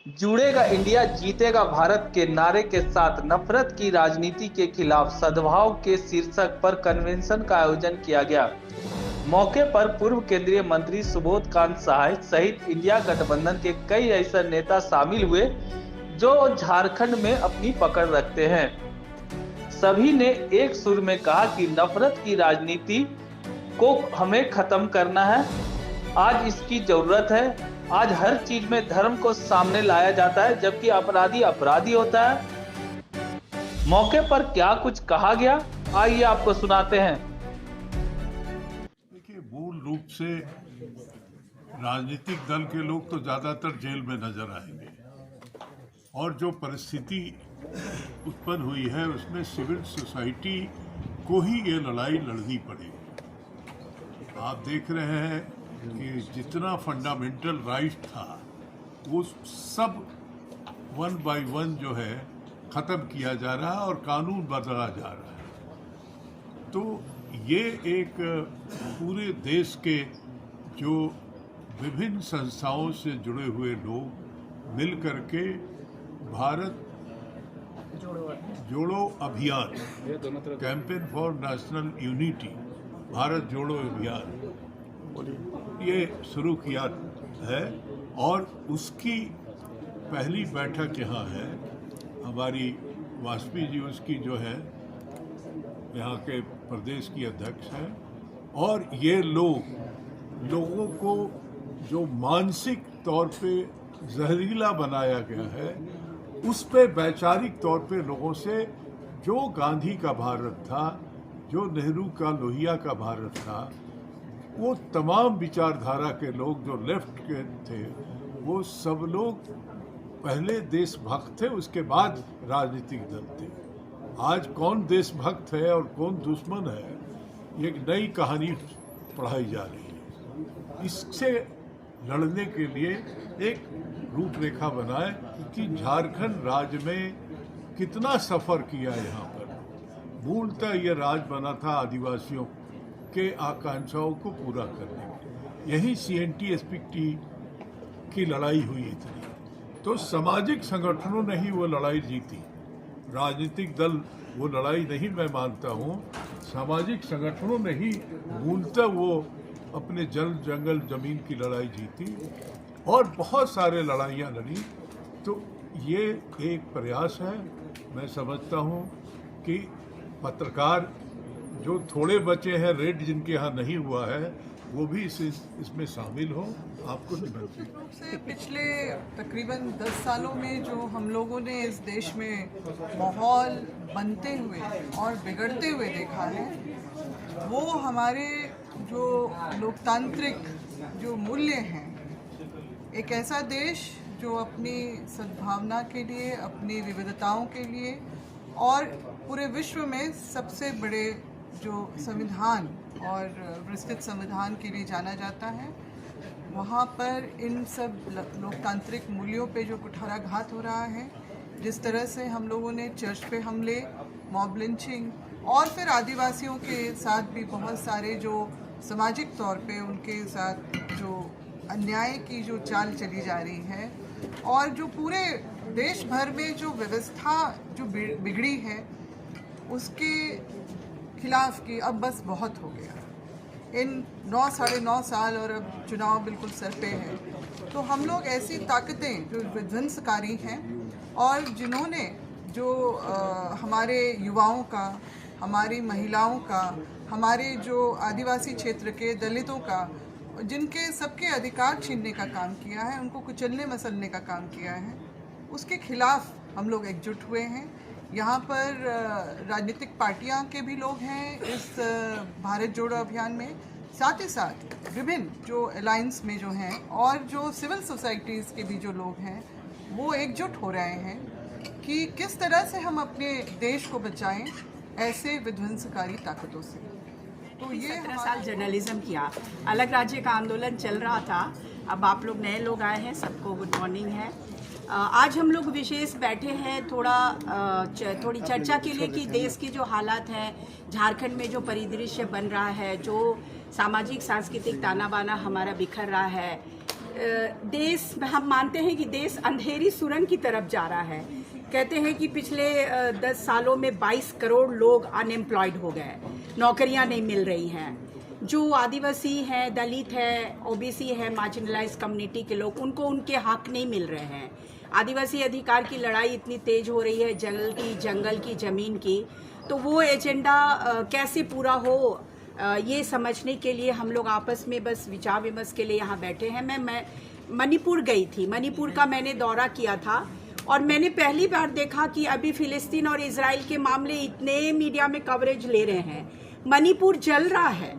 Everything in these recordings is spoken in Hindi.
जुड़ेगा इंडिया जीतेगा भारत के नारे के साथ नफरत की राजनीति के खिलाफ सद्भाव के शीर्षक पर कन्वेंशन का आयोजन किया गया। मौके पर पूर्व केंद्रीय मंत्री सुबोध कांत सहाय सहित इंडिया गठबंधन के कई ऐसे नेता शामिल हुए जो झारखंड में अपनी पकड़ रखते हैं। सभी ने एक सुर में कहा कि नफरत की राजनीति को हमें खत्म करना है। आज इसकी जरूरत है। आज हर चीज में धर्म को सामने लाया जाता है, जबकि अपराधी अपराधी होता है। मौके पर क्या कुछ कहा गया, आइए आपको सुनाते हैं। देखिए, मूल रूप से राजनीतिक दल के लोग तो ज्यादातर जेल में नजर आएंगे और जो परिस्थिति उत्पन्न हुई है उसमें सिविल सोसाइटी को ही ये लड़ाई लड़नी पड़ेगी। आप देख रहे हैं कि जितना फंडामेंटल राइट था वो सब वन बाय वन जो है ख़त्म किया जा रहा है और कानून बदला जा रहा है। तो ये एक पूरे देश के जो विभिन्न संस्थाओं से जुड़े हुए लोग मिल करके भारत जोड़ो अभियान, campaign for national unity, Bharat जोड़ो अभियान ये शुरू किया है और उसकी पहली बैठक यहाँ है। हमारी वाजपेयी जी उसकी जो है यहाँ के प्रदेश की अध्यक्ष हैं और ये लोगों को जो मानसिक तौर पे जहरीला बनाया गया है उस पे वैचारिक तौर पे लोगों से जो गांधी का भारत था, जो नेहरू का लोहिया का भारत था, वो तमाम विचारधारा के लोग जो लेफ्ट के थे वो सब लोग पहले देशभक्त थे, उसके बाद राजनीतिक दल थे। आज कौन देशभक्त है और कौन दुश्मन है ये एक नई कहानी पढ़ाई जा रही है। इससे लड़ने के लिए एक रूपरेखा बनाए कि झारखंड राज्य में कितना सफ़र किया यहाँ पर। मूलतः ये राज बना था आदिवासियों के आकांक्षाओं को पूरा करने के। यही CNT-SP की लड़ाई हुई इतनी, तो सामाजिक संगठनों ने ही वो लड़ाई जीती। राजनीतिक दल वो लड़ाई नहीं मैं मानता हूँ, सामाजिक संगठनों ने ही मूलतः वो अपने जल जंगल जमीन की लड़ाई जीती और बहुत सारे लड़ाइयाँ लड़ी। तो ये एक प्रयास है। मैं समझता हूँ कि पत्रकार जो थोड़े बचे हैं, रेड जिनके यहाँ नहीं हुआ है, वो भी इसमें शामिल हो। आपको निश्चित रूप से पिछले तकरीबन 10 सालों में जो हम लोगों ने इस देश में माहौल बनते हुए और बिगड़ते हुए देखा है, वो हमारे जो लोकतांत्रिक जो मूल्य हैं, एक ऐसा देश जो अपनी सद्भावना के लिए, अपनी विविधताओं के लिए और पूरे विश्व में सबसे बड़े जो संविधान और विस्तृत संविधान के लिए जाना जाता है, वहाँ पर इन सब लोकतांत्रिक मूल्यों पे जो कुठाराघात हो रहा है, जिस तरह से हम लोगों ने चर्च पे हमले, मॉब लिंचिंग और फिर आदिवासियों के साथ भी बहुत सारे जो सामाजिक तौर पे उनके साथ जो अन्याय की जो चाल चली जा रही है और जो पूरे देश भर में जो व्यवस्था जो बिगड़ी है उसके खिलाफ की अब बस बहुत हो गया। इन 9 साढ़े 9 साल और अब चुनाव बिल्कुल सर पे है, तो हम लोग ऐसी ताकतें जो विध्वंसकारी हैं और जिन्होंने जो हमारे युवाओं का, हमारी महिलाओं का, हमारे जो आदिवासी क्षेत्र के दलितों का, जिनके सबके अधिकार छीनने का काम किया है, उनको कुचलने मसलने का काम किया है, उसके खिलाफ हम लोग एकजुट हुए हैं। यहाँ पर राजनीतिक पार्टियाँ के भी लोग हैं इस भारत जोड़ो अभियान में, साथ ही साथ विभिन्न जो अलायंस में जो हैं और जो सिविल सोसाइटीज़ के भी जो लोग हैं वो एकजुट हो रहे हैं कि किस तरह से हम अपने देश को बचाएं ऐसे विध्वंसकारी ताकतों से। तो ये 17 साल जर्नलिज्म किया, अलग राज्य का आंदोलन चल रहा था, अब आप लोग नए लोग आए हैं, सबको गुड मॉर्निंग है। आज हम लोग विशेष बैठे हैं थोड़ी चर्चा के लिए कि देश के जो हालात हैं, झारखंड में जो परिदृश्य बन रहा है, जो सामाजिक सांस्कृतिक ताना बाना हमारा बिखर रहा है, देश, हम मानते हैं कि देश अंधेरी सुरंग की तरफ जा रहा है। कहते हैं कि पिछले 10 सालों में 22 करोड़ लोग अनएम्प्लॉयड हो गए, नौकरियां नहीं मिल रही हैं। जो आदिवासी हैं, दलित है, ओबीसी है, मार्जिनलाइज कम्युनिटी के लोग, उनको उनके हक नहीं मिल रहे हैं। आदिवासी अधिकार की लड़ाई इतनी तेज हो रही है, जंगल की, ज़मीन की, तो वो एजेंडा कैसे पूरा हो, ये समझने के लिए हम लोग आपस में बस विचार विमर्श के लिए यहाँ बैठे हैं। मैं मणिपुर गई थी, मणिपुर का मैंने दौरा किया था और मैंने पहली बार देखा कि अभी फिलिस्तीन और इजराइल के मामले इतने मीडिया में कवरेज ले रहे हैं। मणिपुर जल रहा है,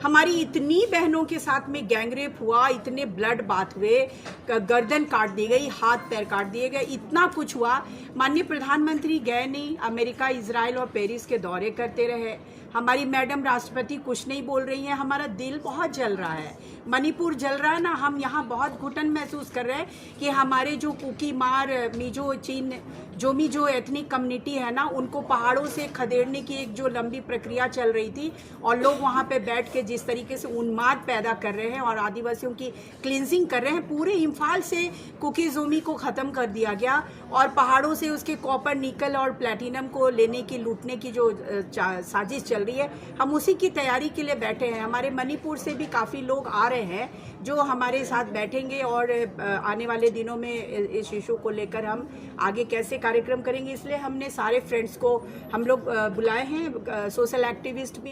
हमारी इतनी बहनों के साथ में गैंगरेप हुआ, इतने ब्लड बाथ हुए, गर्दन काट दी गई, हाथ पैर काट दिए गए, इतना कुछ हुआ। माननीय प्रधानमंत्री गए नहीं, अमेरिका, इजराइल और पेरिस के दौरे करते रहे। हमारी मैडम राष्ट्रपति कुछ नहीं बोल रही हैं। हमारा दिल बहुत जल रहा है, मणिपुर जल रहा है ना। हम यहाँ बहुत घुटन महसूस कर रहे हैं कि हमारे जो कुकी, मार, मिजो, चीन, जोमी जो एथनिक कम्युनिटी है ना, उनको पहाड़ों से खदेड़ने की एक जो लंबी प्रक्रिया चल रही थी और लोग वहाँ पे बैठ के जिस तरीके से उन्माद पैदा कर रहे हैं और आदिवासियों की क्लिनजिंग कर रहे हैं। पूरे इम्फाल से कुकी जोमी को ख़त्म कर दिया गया और पहाड़ों से उसके कॉपर, निकल और प्लेटिनम को लेने की, लूटने की जो साजिश चल रही है, हम उसी की तैयारी के लिए बैठे हैं। हमारे मणिपुर से भी काफ़ी लोग आ रहे हैं जो हमारे साथ बैठेंगे और आने वाले दिनों में इस इशू को लेकर हम आगे कैसे कार्यक्रम करेंगे, इसलिए हमने सारे फ्रेंड्स को हम लोग बुलाए हैं, सोशल एक्टिविस्ट भी।